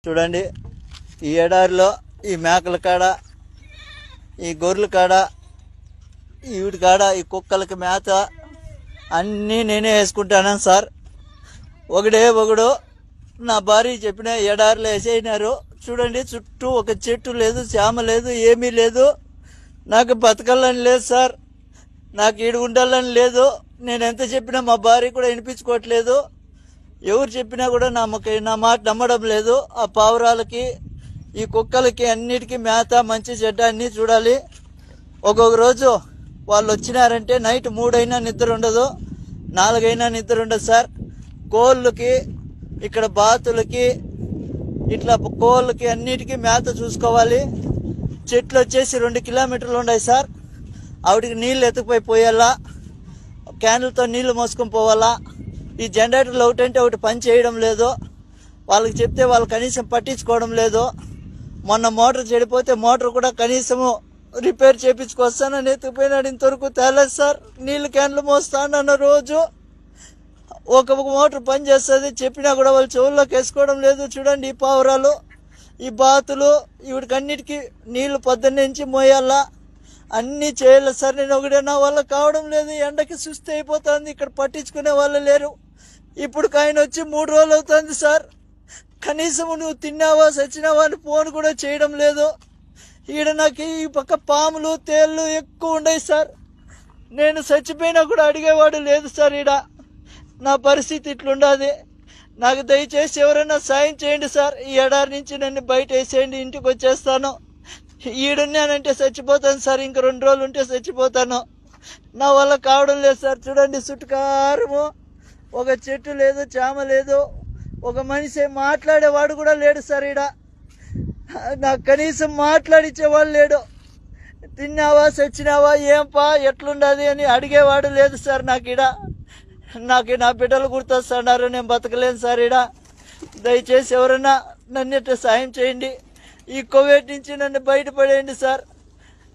చూడండి, ఈ ఎడారిలో ఈ మేకల కాడ, ఈ గొర్రెల కాడ, వీటి కాడ ఈ కుక్కలకి మేత అన్నీ నేనే వేసుకుంటాను సార్. ఒకడు నా భార్య చెప్పిన ఎడారిలో వేసేయినారు. చూడండి, చుట్టూ ఒక చెట్టు లేదు, చేమ లేదు, ఏమీ లేదు. నాకు బతకాలని లేదు సార్, నాకు ఈడు ఉండాలని లేదు. నేను ఎంత చెప్పినా మా భార్య కూడా వినిపించుకోవట్లేదు. ఎవరు చెప్పినా కూడా నా మాట నమ్మడం లేదు. ఆ పావురాలకి, ఈ కుక్కలకి అన్నిటికీ మేత, మంచి చెడ్డ అన్నీ చూడాలి. ఒక్కొక్క రోజు వాళ్ళు వచ్చినారంటే నైట్ 3 అయినా నిద్ర ఉండదు, 4 అయినా నిద్ర ఉండదు సార్. కోళ్ళకి, ఇక్కడ బాతులకి, ఇట్లా కోళ్ళకి అన్నిటికీ మేత చూసుకోవాలి. చెట్లు వచ్చేసి 2 కిలోమీటర్లు ఉన్నాయి సార్. ఆవిడికి నీళ్ళు ఎత్తుకుపోయి పోయాలా, క్యాన్లతో నీళ్లు మోసుకొని పోవాలా. ఈ జనరేటర్లు ఒకటంటే ఒకటి పని చేయడం లేదు. వాళ్ళకి చెప్తే వాళ్ళు కనీసం పట్టించుకోవడం లేదు. మొన్న మోటార్ చెడిపోతే మోటార్ కూడా కనీసము రిపేర్ చేయించుకొస్తానని ఎత్తుకుపోయినాడు. ఇంతవరకు తేలేదు సార్. నీళ్ళు క్యాన్లు మోస్తానన్న రోజు ఒక మోటార్ పని చేస్తుంది, చెప్పినా కూడా వాళ్ళు చెవుల్లోకి వేసుకోవడం లేదు. చూడండి, ఈ పావురాలు, ఈ బాతులు, వీడికి అన్నిటికీ నీళ్లు పొద్దున్నుంచి మోయాలా, అన్నీ చేయాలి సార్. నేను ఒకటే, నా వల్ల కావడం లేదు. ఎండకి సుస్థి అయిపోతుంది. ఇక్కడ పట్టించుకునే వాళ్ళు లేరు. ఇప్పుడు ఆయన వచ్చి 3 రోజులు అవుతుంది సార్. కనీసం నువ్వు తిన్నావా, చచ్చినావా అని ఫోన్ కూడా చేయడం లేదు. ఈడ నాకు ఈ పక్క పాములు, తేళ్ళు ఎక్కువ ఉన్నాయి సార్. నేను చచ్చిపోయినా కూడా అడిగేవాడు లేదు సార్. ఈడ నా పరిస్థితి ఇట్లుండదు. నాకు దయచేసి ఎవరైనా సాయం చేయండి సార్. ఈ ఎడారి నుంచి నన్ను బయట వేసేయండి, ఇంటికి వచ్చేస్తాను. ఈడున్నానంటే చచ్చిపోతాను సార్. ఇంక 2 రోజులు ఉంటే చచ్చిపోతాను. నా వల్ల కావడం లేదు సార్. చూడండి, చుట్టుకారము ఒక చెట్టు లేదు, చేమ లేదు, ఒక మనిషి మాట్లాడేవాడు కూడా లేడు సార్. ఈడ నాకు కనీసం మాట్లాడిచ్చేవాడు లేడు. తిన్నావా, చచ్చినావా, ఏంపా, ఎట్లుండదు అని అడిగేవాడు లేదు సార్. నాకు నా బిడ్డలు గుర్తొస్తున్నారు. నేను బతకలేను సార్. ఈడ దయచేసి ఎవరైనా నన్ను సాయం చేయండి. ఈ కోవిడ్ నుంచి నన్ను బయటపడేయండి సార్.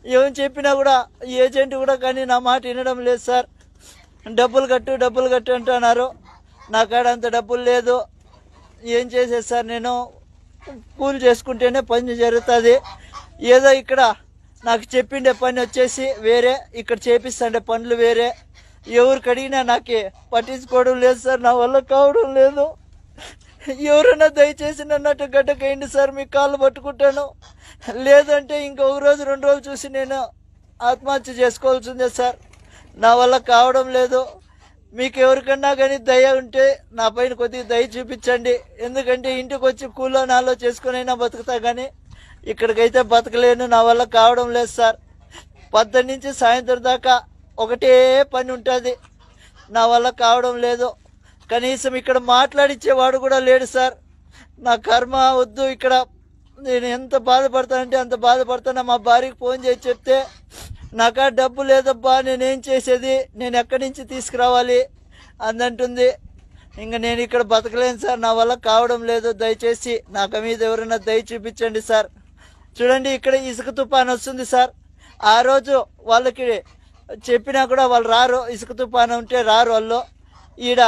ఏం చెప్పినా కూడా ఏజెంట్ కూడా కానీ నా మాట వినడం లేదు సార్. డబ్బులు కట్టు అంటున్నారు. నా కాడ అంత డబ్బులు లేదు. ఏం చేసేది సార్? నేను కూలి చేసుకుంటేనే పని జరుగుతుంది. ఏదో ఇక్కడ నాకు చెప్పిండే పని వచ్చేసి వేరే, ఇక్కడ చేపిస్తుండే పనులు వేరే. ఎవరికి అడిగినా నాకు పట్టించుకోవడం లేదు సార్. నా వల్ల కావడం లేదు. ఎవరైనా దయచేసి నన్నట్టు గడ్డకేయండి సార్. మీ కాళ్ళు పట్టుకుంటాను. లేదంటే ఇంకొక రోజు 2 రోజులు చూసి నేను ఆత్మహత్య చేసుకోవాల్సిందే సార్. నా వల్ల కావడం లేదు. మీకు ఎవరికన్నా కానీ దయ ఉంటే నా పైన కొద్దిగా దయ చూపించండి. ఎందుకంటే ఇంటికి వచ్చి కూలో నాలో చేసుకునైనా బతుకుతా, కానీ ఇక్కడికైతే బతకలేను. నా వల్ల కావడం లేదు సార్. 10 నుంచి సాయంత్రం దాకా ఒకటే పని ఉంటుంది. నా వల్ల కావడం లేదు. కనీసం ఇక్కడ మాట్లాడిచ్చేవాడు కూడా లేడు సార్. నా కర్మ వద్దు. ఇక్కడ నేను ఎంత బాధపడతానంటే అంత బాధపడతాను. మా భార్యకి ఫోన్ చేసి చెప్తే, నాకా డబ్బు లేదబ్బా, నేనేం చేసేది, నేను ఎక్కడి నుంచి తీసుకురావాలి అందంటుంది. ఇంకా నేను ఇక్కడ బతకలేను సార్. నా వల్ల కావడం లేదు. దయచేసి నాకు మీద ఎవరైనా దయ చూపించండి సార్. చూడండి, ఇక్కడ ఇసుక తుఫాను వస్తుంది సార్. ఆ రోజు వాళ్ళకి చెప్పినా కూడా వాళ్ళు రారు. ఇసుక తుఫాను ఉంటే రారు వాళ్ళు. ఈడ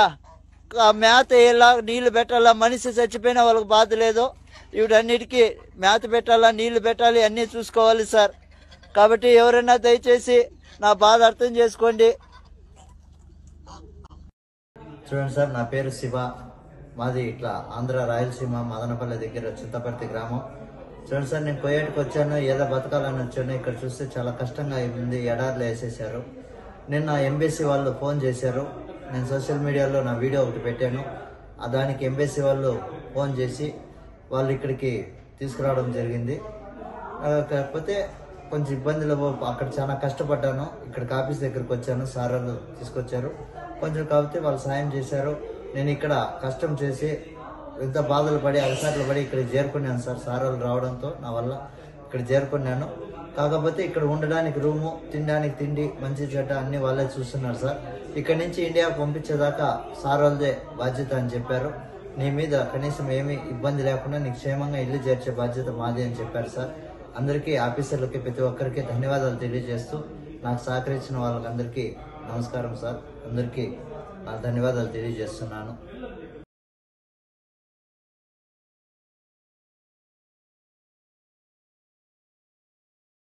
మేత వేయాలా, నీళ్లు పెట్టాలా. మనిషి చచ్చిపోయినా వాళ్ళకి బాధ లేదు. వీడన్నిటికీ మేత పెట్టాలా, నీళ్లు పెట్టాలి, అన్నీ చూసుకోవాలి సార్. కాబట్టి ఎవరైనా దయచేసి నా బాధ అర్థం చేసుకోండి. చూడండి సార్, నా పేరు శివ. మాది ఇట్లా ఆంధ్ర రాయలసీమ మదనపల్లి దగ్గర చింతపర్తి గ్రామం. చూడండి సార్, నేను కొయ్యేటికి వచ్చాను, ఏదో బతకాలని వచ్చాను. ఇక్కడ చూస్తే చాలా కష్టంగా ఉంది. ఎడార్లు వేసేసారు. నిన్న ఎంబీసీ వాళ్ళు ఫోన్ చేశారు. నేను సోషల్ మీడియాలో నా వీడియో ఒకటి పెట్టాను. దానికి ఎంబీసీ వాళ్ళు ఫోన్ చేసి వాళ్ళు ఇక్కడికి తీసుకురావడం జరిగింది. కాకపోతే కొంచెం ఇబ్బందులు, అక్కడ చాలా కష్టపడ్డాను. ఇక్కడికి ఆఫీస్ దగ్గరికి వచ్చాను, సార్ వాళ్ళు తీసుకొచ్చారు. కొంచెం కాకపోతే వాళ్ళు సాయం చేశారు. నేను ఇక్కడ కష్టం చేసి ఎంత బాధలు పడి అలసాట్లు పడి ఇక్కడికి చేరుకున్నాను సార్. సార్ వాళ్ళు రావడంతో నా వల్ల ఇక్కడ చేరుకున్నాను. కాకపోతే ఇక్కడ ఉండడానికి రూము, తినడానికి తిండి, మంచి చెడ్డ అన్ని వాళ్ళే చూస్తున్నారు సార్. ఇక్కడ నుంచి ఇండియాకు పంపించేదాకా సార్ వాళ్ళదే బాధ్యత అని చెప్పారు. నీ మీద కనీసం ఏమీ ఇబ్బంది లేకుండా నీకు క్షేమంగా ఇల్లు చేర్చే బాధ్యత మాది అని చెప్పారు సార్. అందరికీ, ఆఫీసర్లకి, ప్రతి ఒక్కరికి ధన్యవాదాలు తెలియజేస్తూ నాకు సహకరించిన వాళ్ళకందరికీ నమస్కారం సార్. అందరికీ ధన్యవాదాలు తెలియజేస్తున్నాను.